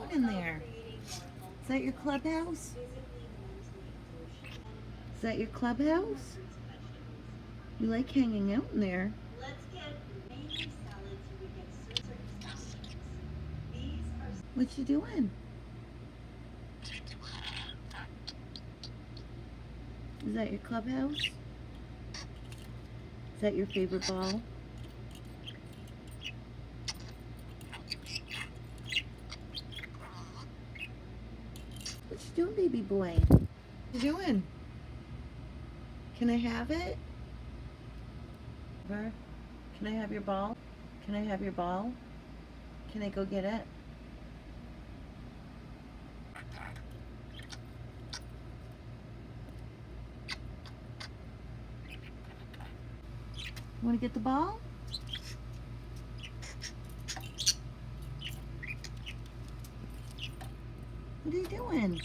doing in there? Is that your clubhouse? Is that your clubhouse? You like hanging out in there. What you doing? Is that your clubhouse? Is that your favorite ball? What you doing, baby boy? What you doing? Can I have it? Can I have your ball? Can I have your ball? Can I go get it? You want to get the ball? What are you doing?